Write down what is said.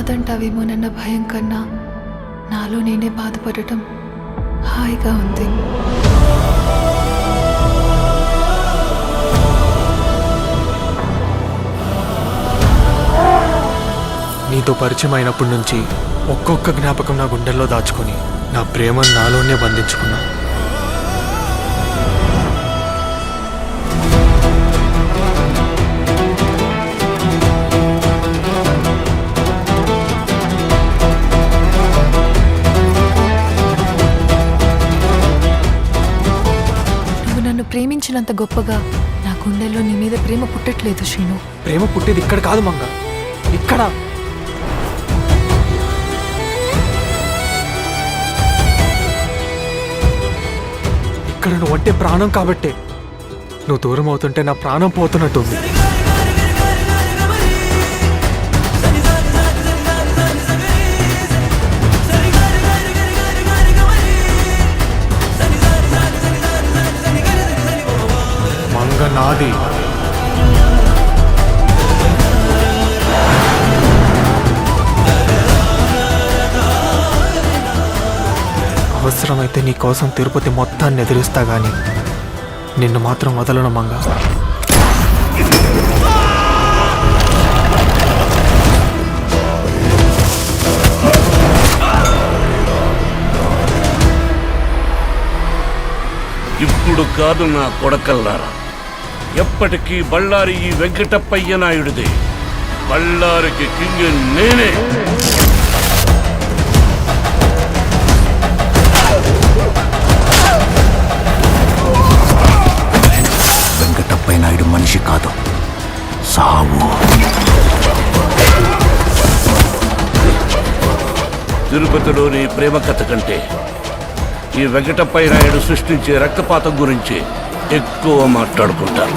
కాదంటావేమోనన్న భయం కన్నా నాలో నేనే బాధపడటం హాయిగా ఉంది. నీతో పరిచయం అయినప్పటి నుంచి ఒక్కొక్క జ్ఞాపకం నా గుండెల్లో దాచుకొని నా ప్రేమను నాలోనే బంధించుకున్నా. నువ్వు నన్ను ప్రేమించినంత గొప్పగా నా గుండెల్లో నీ మీద ప్రేమ పుట్టట్లేదు శ్రీను. ప్రేమ పుట్టేది ఇక్కడ కాదు మంగ, ఇక్కడ. ఇక్కడ నువ్వు అంటే ప్రాణం కాబట్టే నువ్వు దూరం అవుతుంటే నా ప్రాణం పోతున్నట్టుంది. మంగ నాది. అవసరమైతే నీ కోసం తిరుపతి మొత్తాన్ని ఎదిరిస్తా గాని నిన్ను మాత్రం వదలను మంగ. ఇప్పుడు కాదు నా కొడకల్లారా, ఎప్పటికీ బళ్ళారి ఈ వెంకటప్పయ్య నాయుడిదే. బళ్ళారికి కింగ్ నేనే. వెంకటప్పయ్య నాయుడు మనిషి కాదు, సావు. తిరుపతిలోని ప్రేమ కథ కంటే ఈ వెంకటప్పయ్య నాయుడు సృష్టించే రక్తపాతం గురించి ఎక్కువ మాట్లాడుకుంటారు.